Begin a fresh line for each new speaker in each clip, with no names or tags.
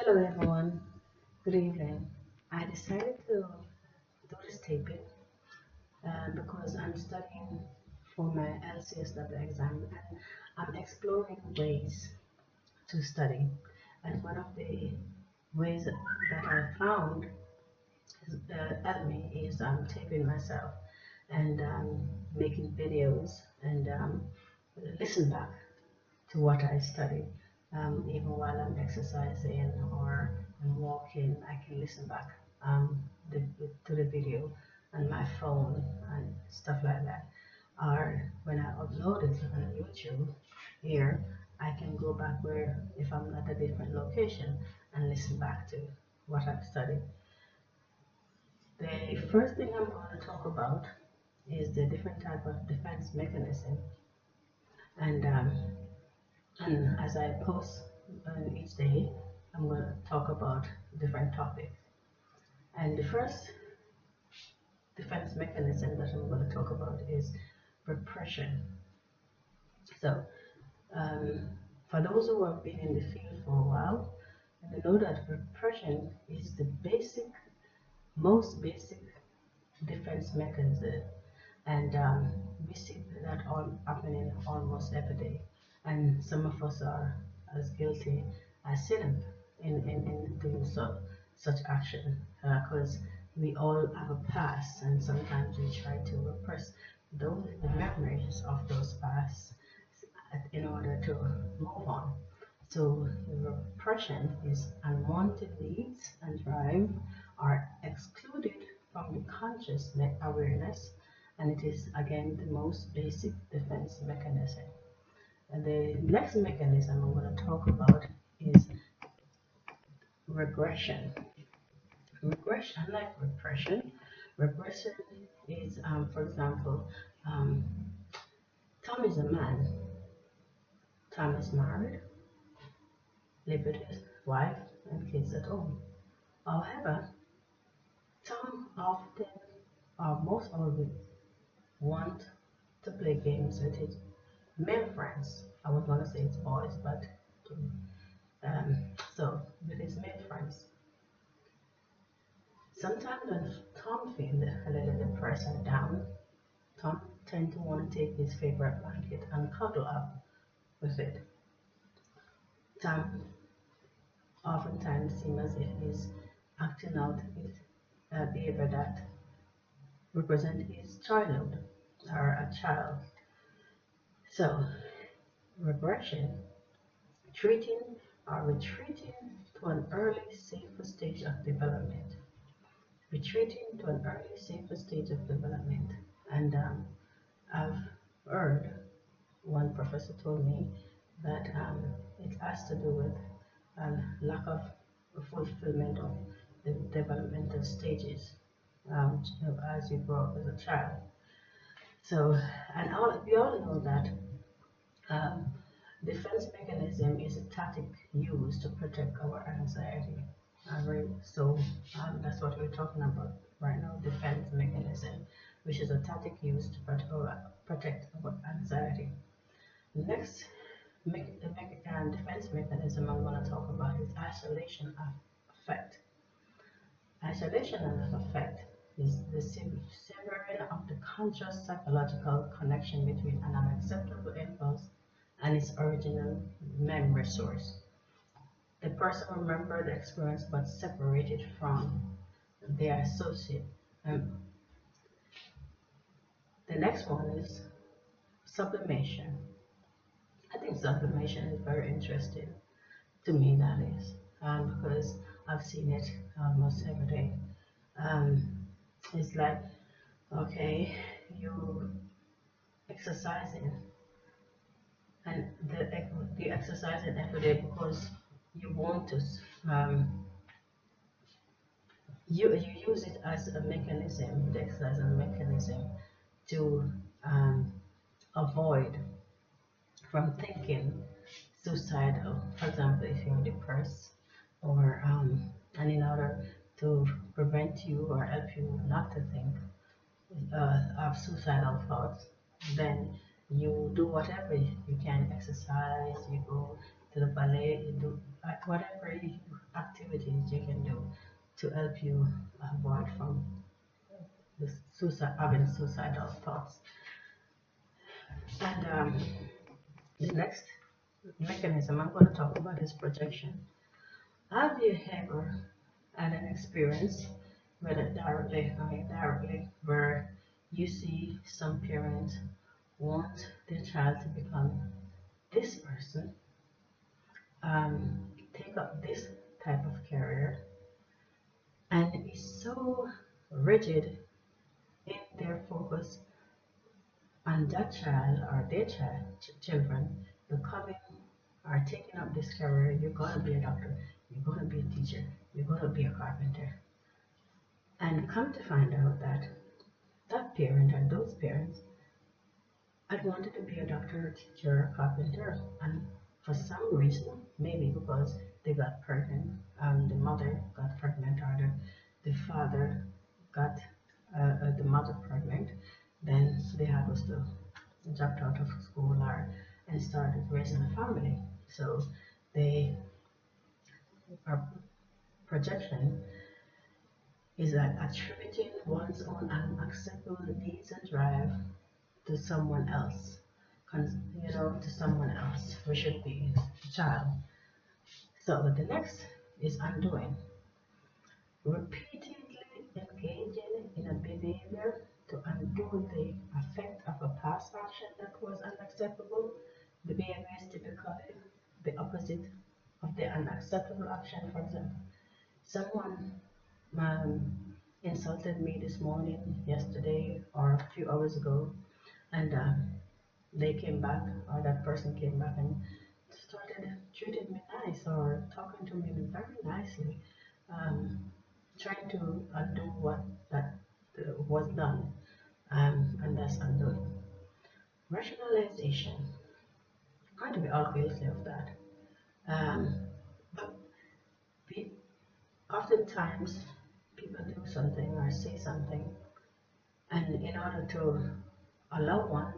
Hello everyone, good evening. I decided to do this taping because I'm studying for my LCSW exam and I'm exploring ways to study. And one of the ways that I found help me is taping myself and making videos and listen back to what I study. Even while I'm exercising or I'm walking, I can listen back the, to the video on my phone and stuff like that. Or when I upload it on YouTube here, I can go back where if I'm at a different location and listen back to what I've studied. The first thing I'm going to talk about is the different type of defense mechanism and and as I post each day, I'm going to talk about different topics. And the first defense mechanism that I'm going to talk about is repression. So, um, for those who have been in the field for a while, they know that repression is the most basic defense mechanism, and we see that all happening almost every day. And some of us are as guilty as sin in doing such action because we all have a past, and sometimes we try to repress the memories of those pasts in order to move on. So repression is unwanted needs and drive are excluded from the conscious awareness, and it is again the most basic defense mechanism. And the next mechanism I'm going to talk about is regression. Regression, like repression, regression is, for example, um, Tom is a man. Tom is married, live with his wife and kids at home. However, Tom often, or most always, want to play games with his male friends. I was going to say it's boys, but um, so with his male friends. Sometimes when Tom feels a little depressed and down, Tom tends to want to take his favorite blanket and cuddle up with it. Tom oftentimes seems as if he's acting out his behavior that represent his childhood or a child. So regression, treating or retreating to an early safer stage of development. Retreating to an early safer stage of development. And I've heard one professor told me that it has to do with a lack of fulfillment of the developmental stages as you grow up as a child. So, and we all know that um, defense mechanism is a tactic used to protect our anxiety. So that's what we're talking about right now, defense mechanism, which is a tactic used to protect our anxiety. The next defense mechanism I'm going to talk about is isolation effect. Isolation effect is the severing of the conscious psychological connection between an unacceptable impulse and its original memory source. The person remembers the experience but separated from their associate. The next one is sublimation. I think sublimation is very interesting to me, that is, because I've seen it almost every day. It's like, okay, you exercising and the exercising every day because you want to you use it as a mechanism, the exercise mechanism to um, avoid from thinking suicidal. For example, if you're depressed, or and in order to prevent you or help you not to think of suicidal thoughts, then you do whatever you can, exercise, you go to the ballet, you do whatever active to help you avoid from having suicidal thoughts. And the next mechanism I'm going to talk about is projection. Have you ever had an experience, whether directly or indirectly, where you see some parents want their child to become this person, take up this type of career, and is so rigid in their focus on that child or their children becoming or taking up this career? You're going to be a doctor, you're going to be a teacher, you're going to be a carpenter. And come to find out that that parent and those parents had wanted to be a doctor, a teacher, a carpenter, and for some reason, maybe because they got pregnant, the mother got pregnant, or the father got the mother pregnant, then they had to dropped out of school or and started raising a family. So they our projection is that attributing one's own unacceptable needs and drive to someone else, to someone else who should be the child. So the next is undoing. Repeatedly engaging in a behavior to undo the effect of a past action that was unacceptable. The behavior is typically the opposite of the unacceptable action. For example, someone um, insulted me this morning, yesterday, or a few hours ago, and they came back, or that person came back and started treating me nice or talking to me very nicely, um, trying to undo what that was done, and that's undoing. Rationalization. I think we all guilty of that. But we, oftentimes people do something or say something, and in order to allow one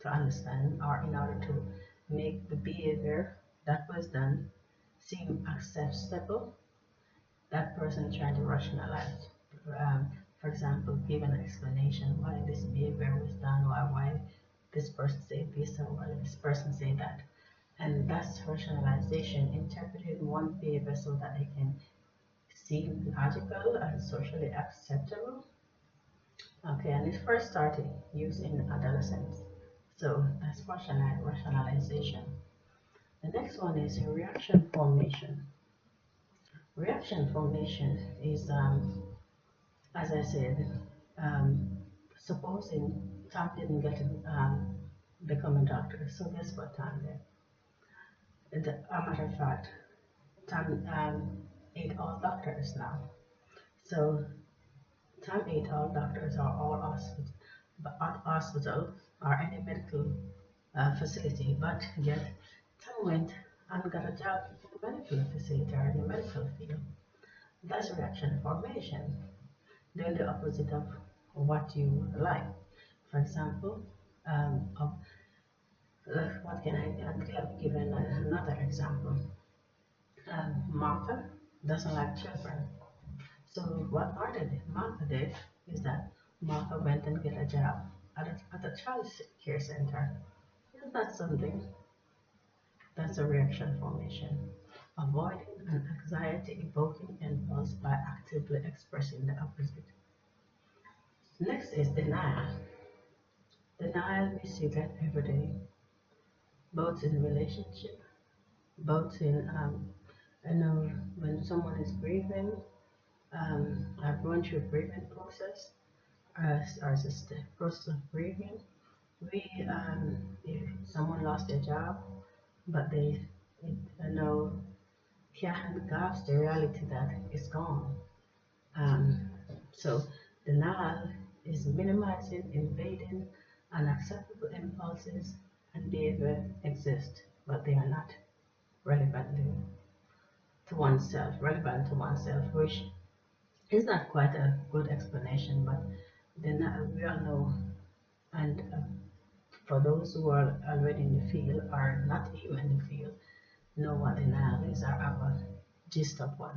to understand, or in order to make the behavior that was done seem acceptable, that person trying to rationalize. For example, give an explanation why this behavior was done, or why this person said this, or why this person said that. And that's rationalization, interpreting one behavior so that it can seem logical and socially acceptable. Okay, and it first started used in adolescence. So that's rationalization. The next one is reaction formation. Reaction formation is, as I said, um, supposing Tom didn't get to become a doctor, so guess what Tom did? A matter of fact, Tom ate all doctors now. So Tom ate all doctors or all hospital or any medical facility, but yet Tom went and got a job in the medical facility or in the medical field. That's reaction formation, doing the opposite of what you like. For example, what can I give another example? Martha doesn't like children. So what Martha did is that Martha went and get a job at a child care center. Isn't that something? That's a reaction formation. Avoiding an anxiety-evoking impulse by actively expressing the opposite. Next is denial. Denial, we see that every day, both in relationship, both in, when someone is grieving, I've gone through a grieving process, as a process of grieving. If someone lost their job, but they, know, can't grasp the reality that it's gone. So denial is minimizing, invading unacceptable impulses and behavior exist, but they are not relevant relevant to oneself, which is not quite a good explanation, but then we all know, and for those who are already in the field or not even in the field, know what denial is or have a gist of what